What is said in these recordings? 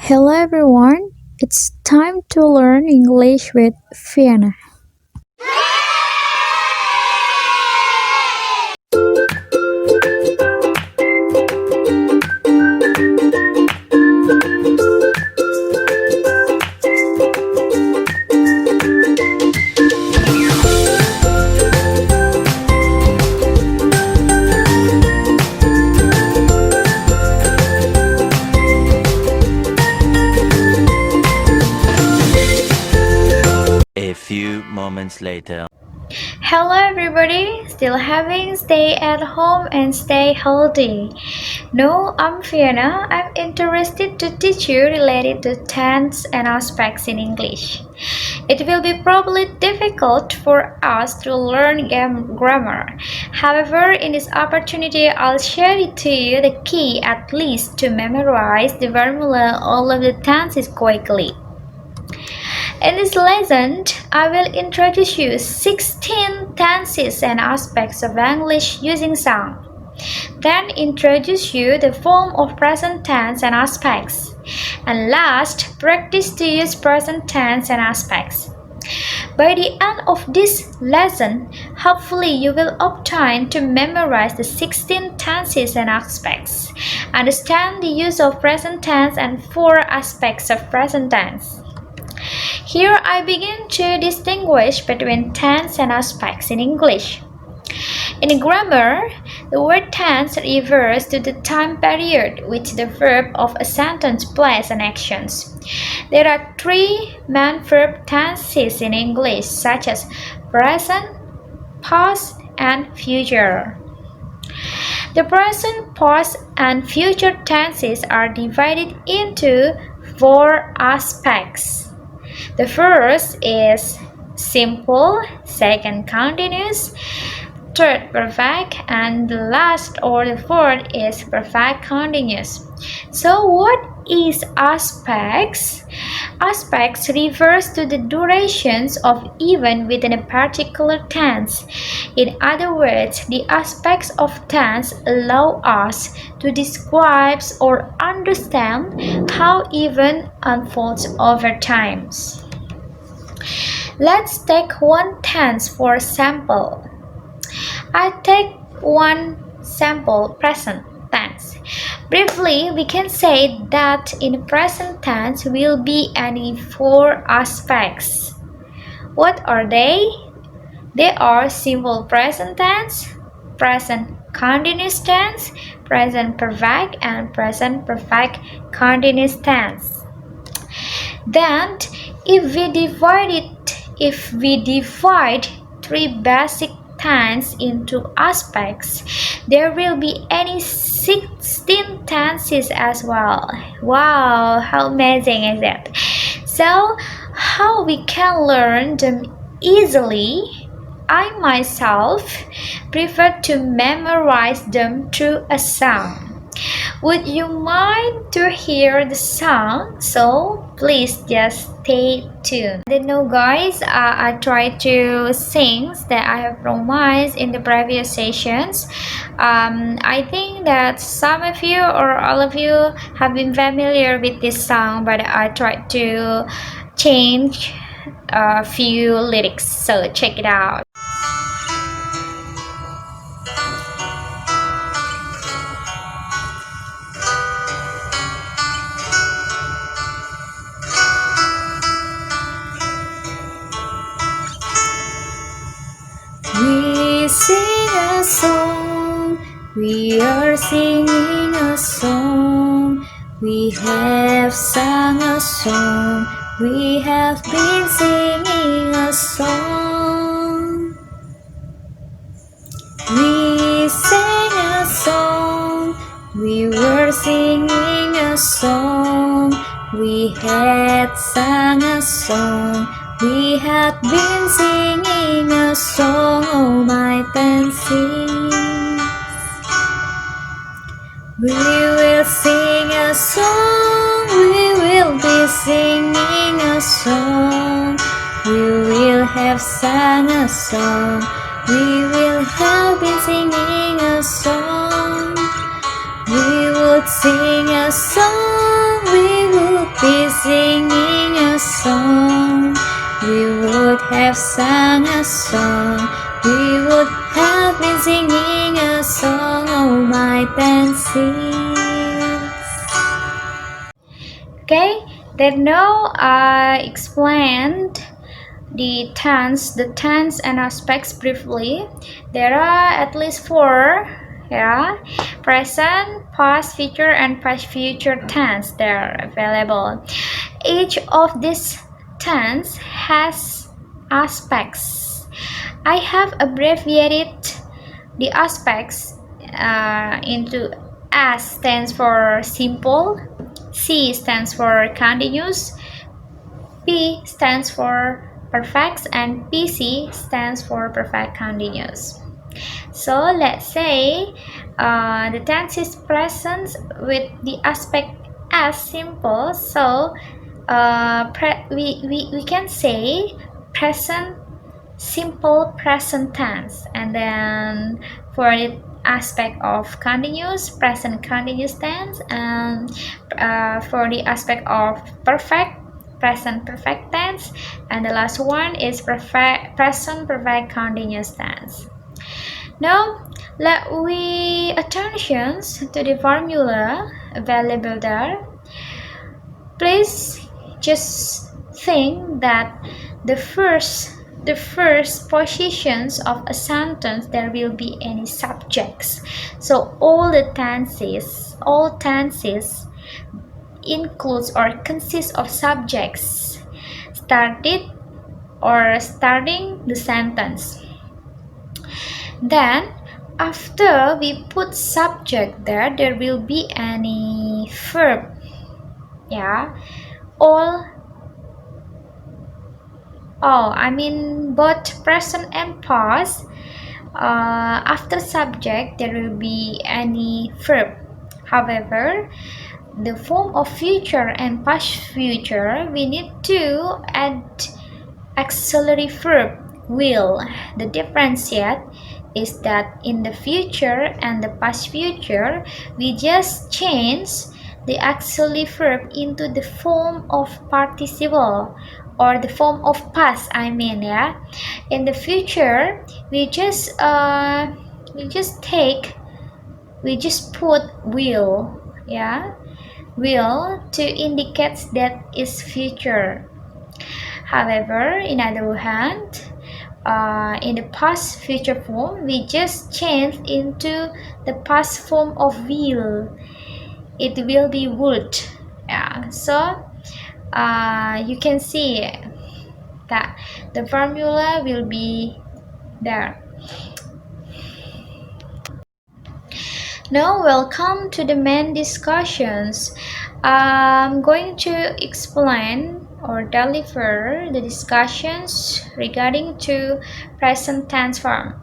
Hello everyone, it's time to learn English with Fyana. A few moments later. Hello everybody, still having stay at home and stay healthy. No, I'm Fiona. I'm interested to teach you related to tense and aspects in English. It will be probably difficult for us to learn grammar. However, in this opportunity, I'll share it to you the key at least to memorize the formula all of the tenses quickly. In this lesson, I will introduce you 16 tenses and aspects of English using sound. Then introduce you the form of present tense and aspects. And last, practice to use present tense and aspects. By the end of this lesson, hopefully you will obtain to memorize the 16 tenses and aspects, understand the use of present tense and 4 aspects of present tense. Here I begin to distinguish between tense and aspects in English. In grammar, the word tense refers to the time period which the verb of a sentence plays in actions. There are 3 main verb tenses in English, such as present, past, and future. The present, past, and future tenses are divided into 4 aspects. The first is simple, second continuous, third perfect, and the last or the fourth is perfect continuous. So what is aspects? Aspects refers to the durations of event within a particular tense. In other words, the aspects of tense allow us to describe or understand how event unfolds over time. Let's take one tense for sample. I take one sample present tense. Briefly, we can say that in present tense will be any 4 aspects. What are they? They are simple present tense, present continuous tense, present perfect, and present perfect continuous tense. Then, if we divide 3 basic tense into aspects, there will be any 16 tenses as well. Wow, how amazing is it? So, how we can learn them easily? I myself prefer to memorize them through a sound. Would you mind to hear the sound? So please just stay tuned. I don't know guys, I tried to sing that I have promised in the previous sessions. I think that some of you or all of you have been familiar with this song, but I tried to change a few lyrics, so check it out. We sing a song, we are singing a song. We have sung a song, we have been singing a song. We sang a song, we were singing a song. We had sung a song, we had been singing a song, oh my fancy. We will sing a song, we will be singing a song. We will have sung a song, we will have been singing a song. We would sing a song, we would be sang a song, we would have been singing a song, oh my pensies. Okay, then now I explained the tense and aspects briefly. There are at least four, yeah, present, past, future, and past future tense. They're available. Each of these tense has aspects. I have abbreviated the aspects into S stands for simple, C stands for continuous, P stands for perfect, and PC stands for perfect continuous. So let's say the tense is present with the aspect as simple. So we can say present simple present tense, and then for the aspect of continuous present continuous tense, and for the aspect of perfect present perfect tense, and the last one is perfect present perfect continuous tense. Now let we attention to the formula available there. Please just think that the first the first positions of a sentence there will be any subjects. So all tenses includes or consists of subjects started or starting the sentence. Then after we put subject there will be any verb, yeah, all I mean both present and past. After subject there will be any verb. However, the form of future and past future we need to add auxiliary verb will. The difference yet is that in the future and the past future we just change the auxiliary verb into the form of participle or the form of past, I mean, yeah. In the future we just put will, yeah, will to indicate that is future. However, in other hand, in the past future form we just change into the past form of will. It will be would, yeah. So you can see that the formula will be there. Now welcome to the main discussions. I'm going to explain or deliver the discussions regarding to present tense form.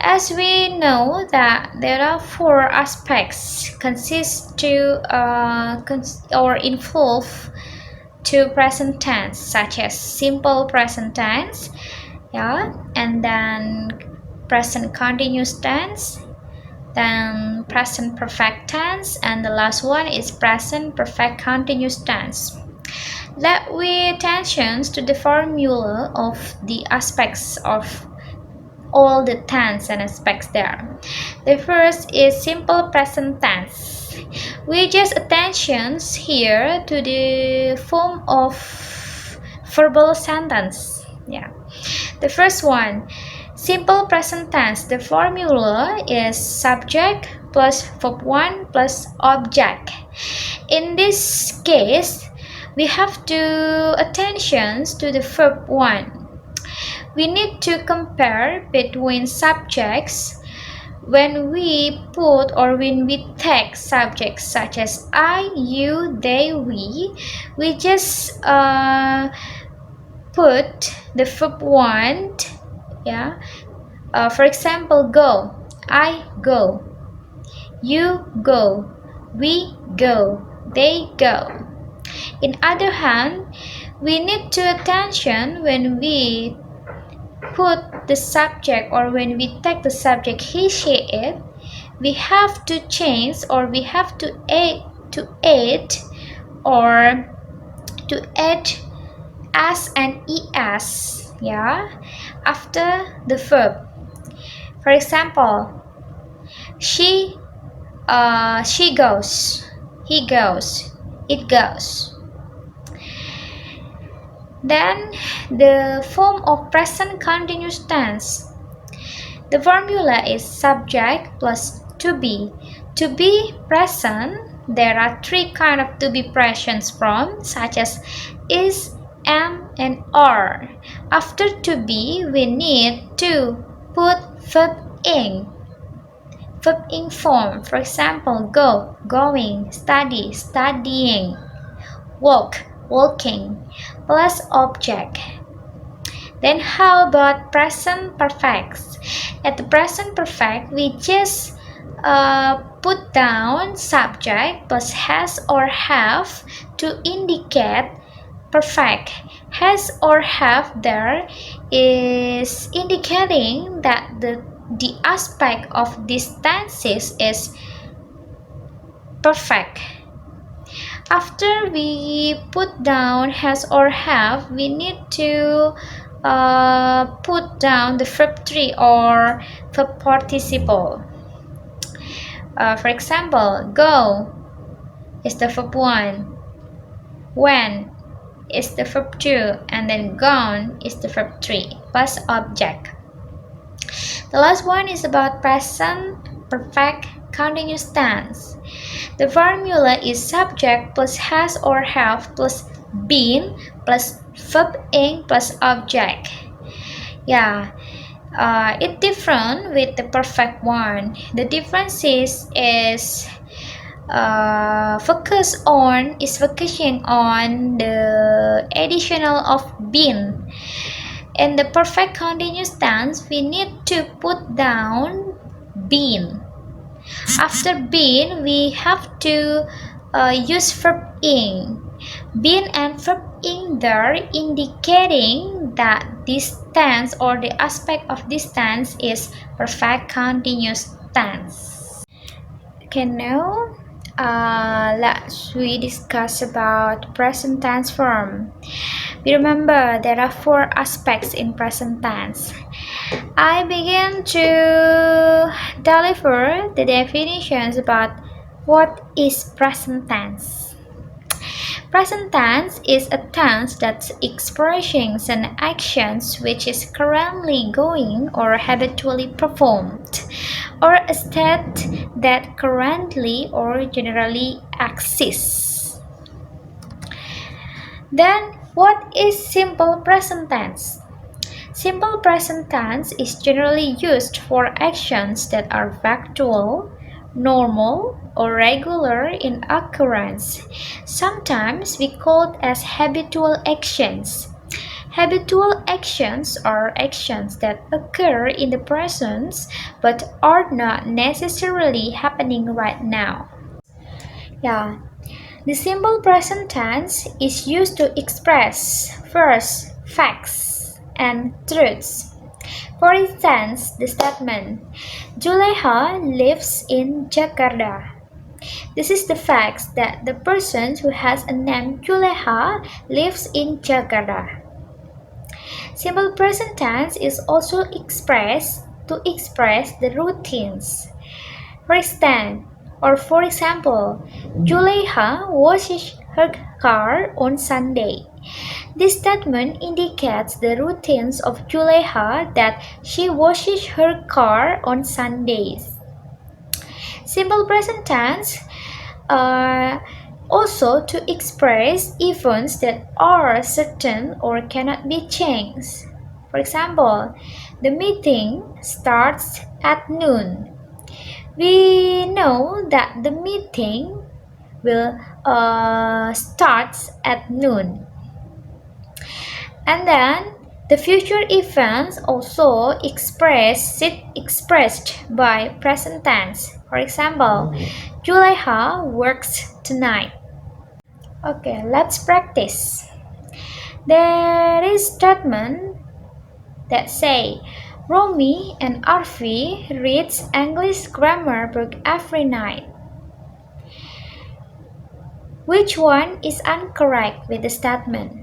As we know that there are four aspects consist to or involve to present tense, such as simple present tense, yeah, and then present continuous tense, then present perfect tense, and the last one is present perfect continuous tense. Let we attention to the formula of the aspects of all the tense and aspects there. The first is simple present tense. We just attentions here to the form of verbal sentence. Yeah. The first one, simple present tense. The formula is subject plus verb 1 plus object. In this case, we have to attentions to the verb 1. We need to compare between subjects when we put or when we take subjects such as I, you, they, we just put the verb want, yeah. For example, go, I go, you go, we go, they go. In other hand, we need to attention when we put the subject or when we take the subject he, she, it, we have to change or we have to add or to add as and es, yeah, after the verb. For example, she she goes, he goes, it goes. Then the form of present continuous tense. The formula is subject plus to be. To be present, there are three kinds of to be presents from, such as is, am, and are. After to be, we need to put verb in form. For example, go, going, study, studying, walk, walking, plus object. Then how about present perfects? At the present perfect, we just put down subject plus has or have to indicate perfect. Has or have there is indicating that the aspect of these tenses is perfect. After we put down has or have, we need to put down the verb 3 or verb participle. For example, go is the verb 1, when is the verb 2, and then gone is the verb 3 plus object. The last one is about present perfect continuous tense. The formula is subject plus has or have plus been plus verb ing plus object. Yeah, it's different with the perfect one. The difference is focusing on the additional of been. In the perfect continuous tense, we need to put down been. After been, we have to use verb ing. Been and verb ing there indicating that this tense or the aspect of this tense is perfect continuous tense. Okay, now let's we discuss about present tense form. We remember there are four aspects in present tense. I begin to deliver the definitions about what is present tense. Present tense is a tense that expressions and actions which is currently going or habitually performed, or a state that currently or generally exists. Then, what is simple present tense? Simple present tense is generally used for actions that are factual, normal, or regular in occurrence. Sometimes we call it as habitual actions. Habitual actions are actions that occur in the present but are not necessarily happening right now. Yeah, the simple present tense is used to express first facts and truths. For instance, the statement Juleha lives in Jakarta. This is the fact that the person who has a name Juleha lives in Jakarta. Simple present tense is also expressed to express the routines. For example, Juleha washes her car on Sunday. This statement indicates the routines of Juleha that she washes her car on Sundays. Simple present tense also to express events that are certain or cannot be changed. For example, the meeting starts at noon. We know that the meeting will start at noon. And then the future events also expressed by present tense. For example, Juleha works tonight. Okay, let's practice. There is statement that say Romy and Arfi reads English grammar book every night. Which one is incorrect with the statement?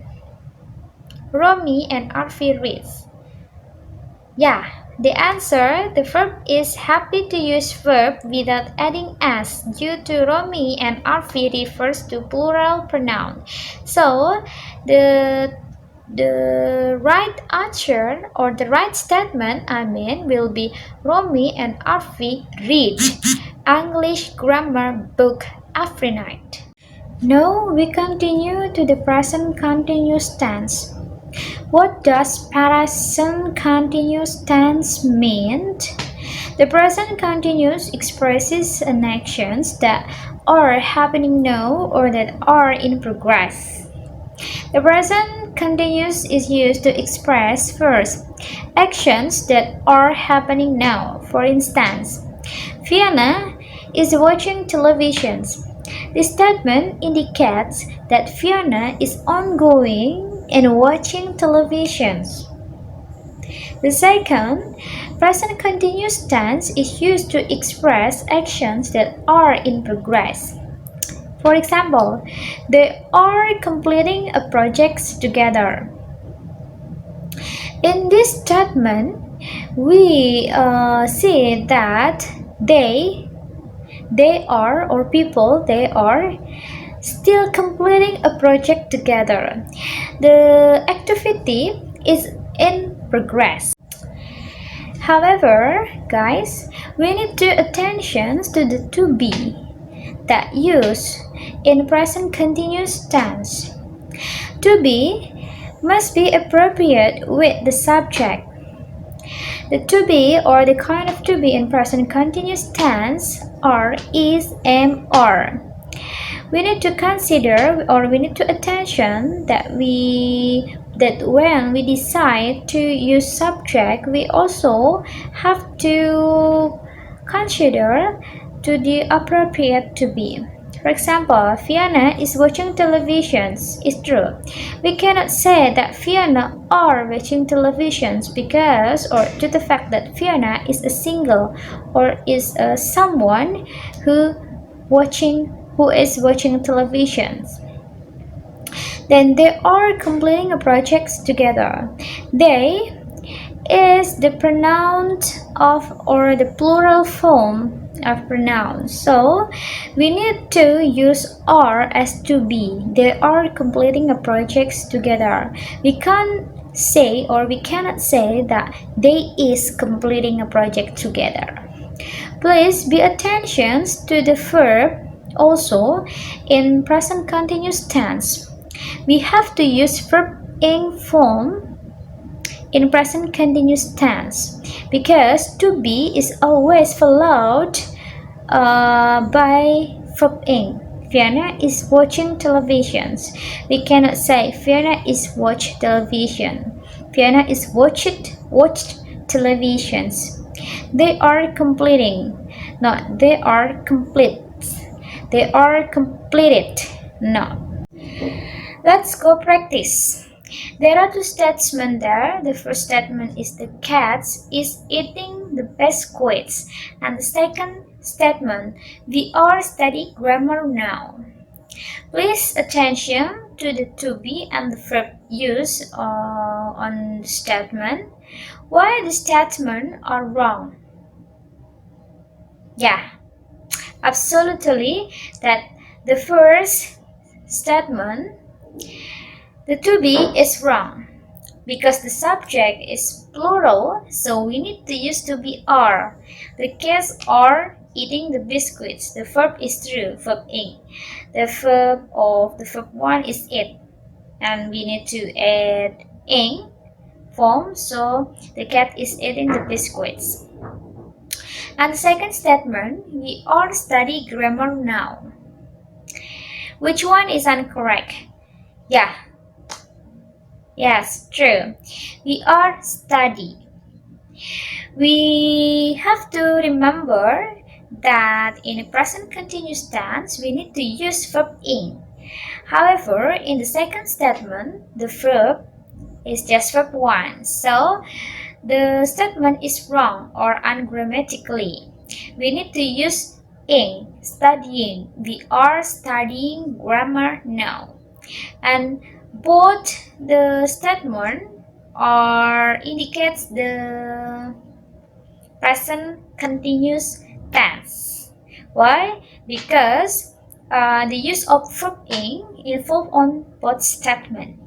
Romy and Arfi reads? Yeah, the answer, the verb is happy to use verb without adding s due to Romy and Arfi refers to plural pronoun. So the right answer or the right statement will be Romy and Arfi read English grammar book every night. Now we continue to the present continuous tense. What does present continuous tense mean? The present continuous expresses an actions that are happening now or that are in progress. The present continuous is used to express first actions that are happening now. For instance, Fiona is watching television. This statement indicates that Fiona is ongoing and watching television. The second, present continuous tense is used to express actions that are in progress. For example, they are completing a project together. In this statement, we see that they are or people they are still completing a project together. The activity is in progress. However, guys, we need to attention to the to be that use in present continuous tense. To be must be appropriate with the subject. The to be or the kind of to be in present continuous tense are is, am, are. We need to consider or we need to attention that when we decide to use subject we also have to consider to the appropriate to be. For example, Fiona is watching televisions. It's true. We cannot say that Fiona are watching televisions because or to the fact that Fiona is a single or is someone who watching who is watching television. Then they are completing a project together. They is the pronoun of or the plural form of pronoun. So we need to use are as to be. They are completing a project together. We can't say or we cannot say that they is completing a project together. Please be attention to the verb also in present continuous tense. We have to use verb ing form in present continuous tense because to be is always followed by verb ing. Fiona is watching television. We cannot say Fiona is watch television. Fiona is watched televisions. They are completing. No, they are complete. They are completed. No. Let's go practice. There are two statements there. The first statement is the cat is eating the biscuits. And the second statement, we are studying grammar now. Please attention to the to be and the verb use on the statement. Why the statement are wrong? Yeah, absolutely. That the first statement, the to be is wrong because the subject is plural, so we need to use to be are. The kids are eating the biscuits. The verb is true, verb ing. The verb of the verb one is it, and we need to add ing form, so the cat is eating the biscuits. And the second statement, we all study grammar now. Which one is incorrect? Yeah. Yes, true. We are study. We have to remember that in a present continuous tense, we need to use verb ing. However, in the second statement, the verb is just verb one. So, the statement is wrong or ungrammatically. We need to use ing, studying. We are studying grammar now. And Both the statement or indicates the present continuous tense. Why? Because the use of verb ing involved on both statements.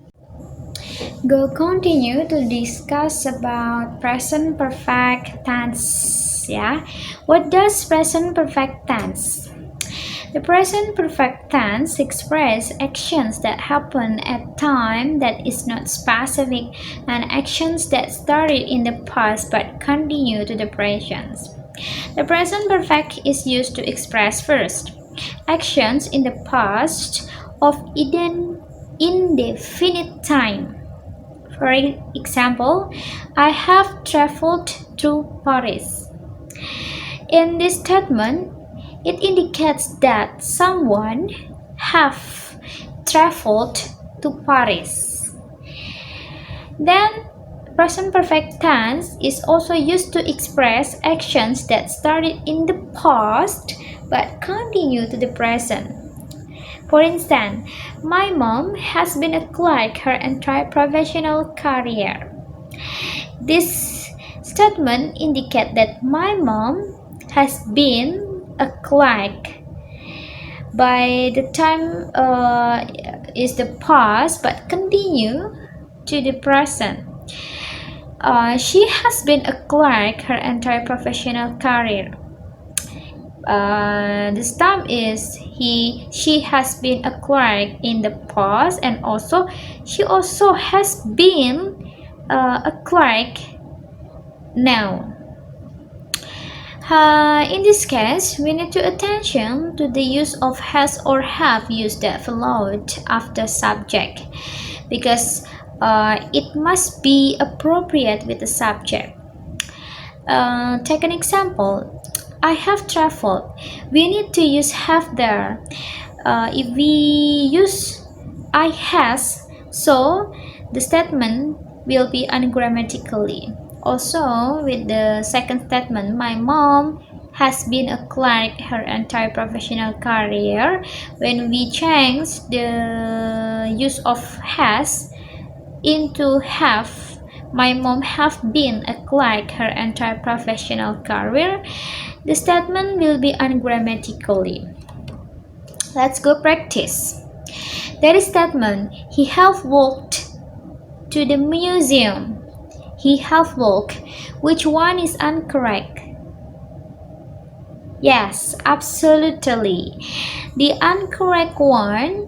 Go continue to discuss about present perfect tense. Yeah, what does present perfect tense? The present perfect tense expresses actions that happen at time that is not specific and actions that started in the past but continue to the present. The present perfect is used to express first actions in the past of indefinite time. For example, I have traveled to Paris. In this statement, it indicates that someone have traveled to Paris. Then, present perfect tense is also used to express actions that started in the past but continue to the present. For instance, my mom has been a clerk her entire professional career. This statement indicates that my mom has been a clerk by the time is the past but continue to the present. She has been a clerk her entire professional career. This time is she has been a clerk in the past, and also she also has been a clerk now. In this case, we need to attention to the use of has or have used that followed after subject because it must be appropriate with the subject. Take an example. I have traveled. We need to use have there. If we use I has, so the statement will be ungrammatically. Also, with the second statement, my mom has been a clerk her entire professional career. When we change the use of has into have, my mom have been a clerk her entire professional career, the statement will be ungrammatically. Let's go practice. There is statement, he have walked to the museum. He have walked. Which one is incorrect? Yes, absolutely. The incorrect one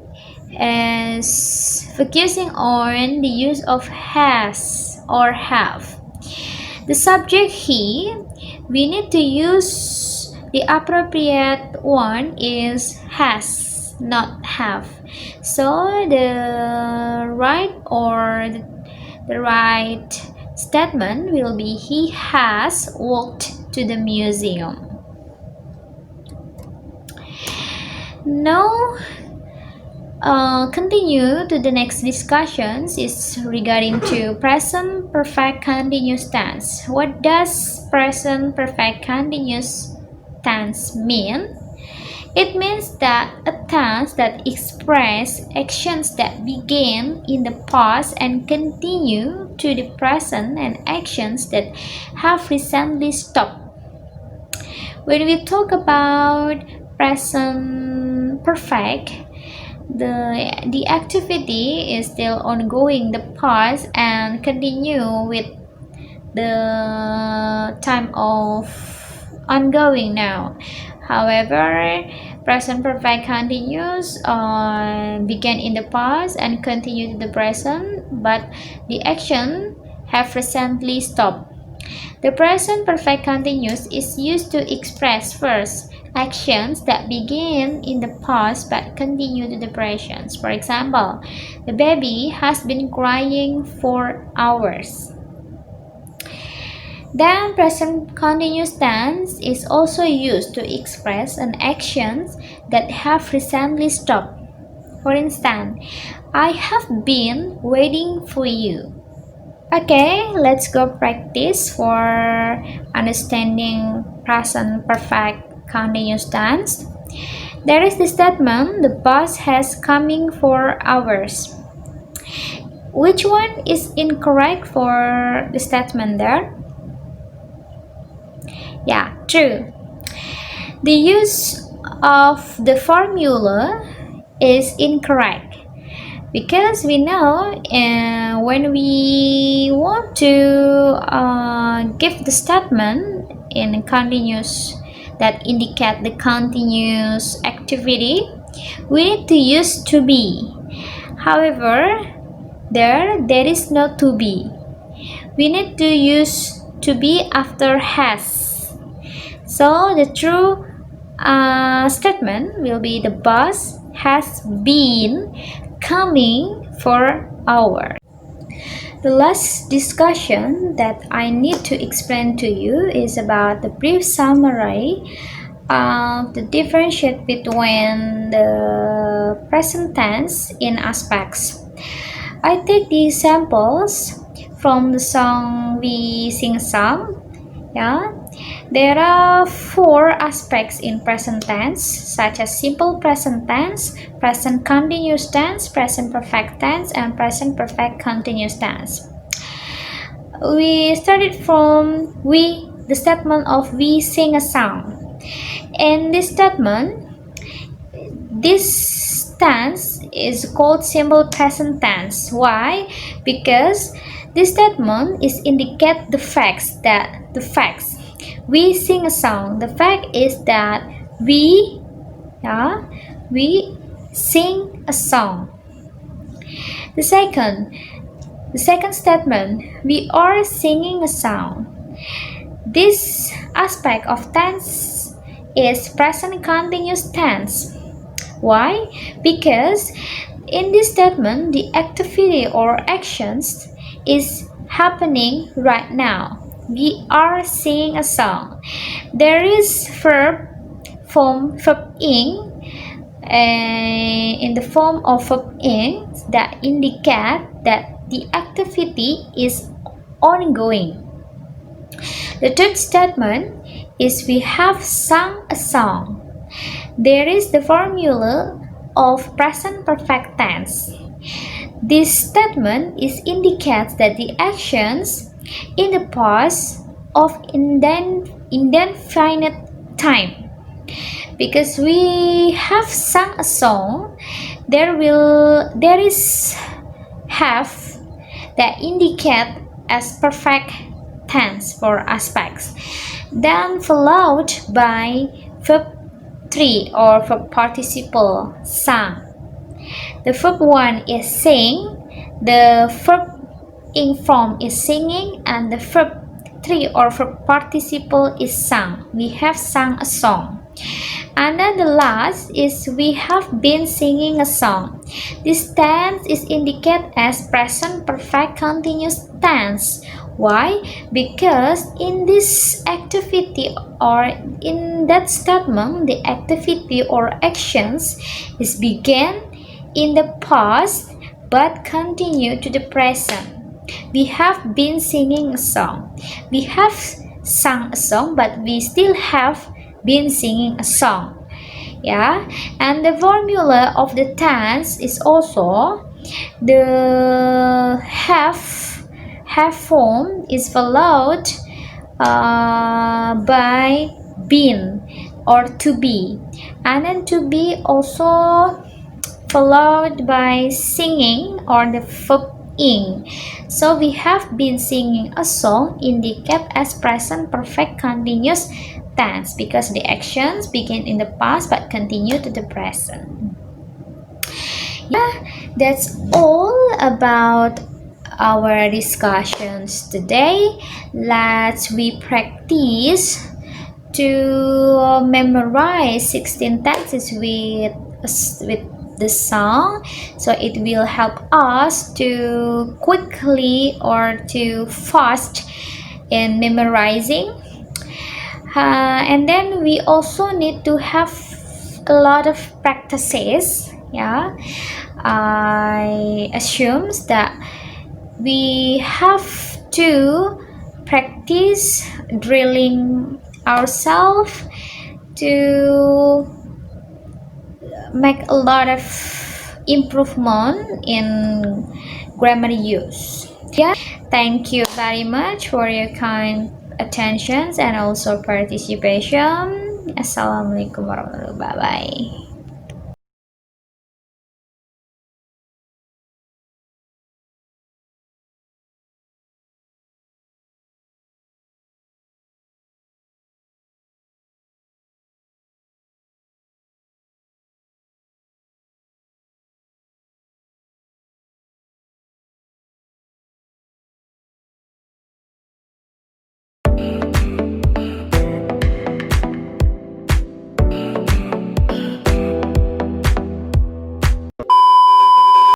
is focusing on the use of has or have. The subject he, we need to use the appropriate one is has, not have. So the right statement will be he has walked to the museum. Now continue to the next discussions is regarding to present perfect continuous tense. What does present perfect continuous tense mean? It means that a tense that express actions that began in the past and continue to the present and actions that have recently stopped. When we talk about present perfect, the activity is still ongoing the past and continue with the time of ongoing now. However, present perfect continues began in the past and continue to the present, but the action have recently stopped. The present perfect continuous is used to express first actions that begin in the past but continue to the present. For example, the baby has been crying for hours. Then present continuous tense is also used to express an actions that have recently stopped. For instance, I have been waiting for you. Okay, let's go practice for understanding present perfect continuous tense. There is the statement, the bus has coming for hours. Which one is incorrect for the statement there? Yeah, true. The use of the formula is incorrect because we know when we want to give the statement in continuous that indicate the continuous activity, we need to use to be. However, there is no to be. We need to use to be after has. So the true statement will be the bus has been coming for hours. The last discussion that I need to explain to you is about the brief summary of the differentiate between the present tense in aspects. I take the samples from the song We Sing a Song. Yeah, there are four aspects in present tense, such as simple present tense, present continuous tense, present perfect tense, and present perfect continuous tense. We started from the statement of we sing a song. In this statement, this tense is called simple present tense. Why? Because this statement is indicate the facts we sing a song. The fact is that yeah, we sing a song. The second statement, we are singing a song. This aspect of tense is present continuous tense. Why? Because in this statement, the activity or actions is happening right now. We are singing a song. There is verb form verb in the form of verb ing that indicate that the activity is ongoing. The third statement is we have sung a song. There is the formula of present perfect tense. This statement indicates that the actions in the past of indefinite time. Because we have sung a song, there is have that indicate as perfect tense for aspects, then followed by verb 3 or verb participle sang. The verb 1 is sing, the verb in form is singing, and the verb 3 or verb participle is sung. We have sung a song. And then the last is we have been singing a song. This tense is indicated as present perfect continuous tense. Why? Because in this activity or in that statement, the activity or actions is began in the past but continue to the present. We have been singing a song. We have sung a song, but we still have been singing a song. Yeah, and the formula of the tense is also the have form is followed by been or to be, and then to be also followed by singing or the verb ing. So we have been singing a song indicate as present perfect continuous tense because the actions begin in the past but continue to the present. Yeah, that's all about our discussions today. Let's we practice to memorize 16 tenses with the song, so it will help us to quickly or to fast in memorizing. And then we also need to have a lot of practices. Yeah, I assumes that we have to practice drilling ourselves to make a lot of improvement in grammar use. Yeah, thank you very much for your kind attentions and also participation. Assalamualaikum warahmatullahi wabarakatuh. Bye bye.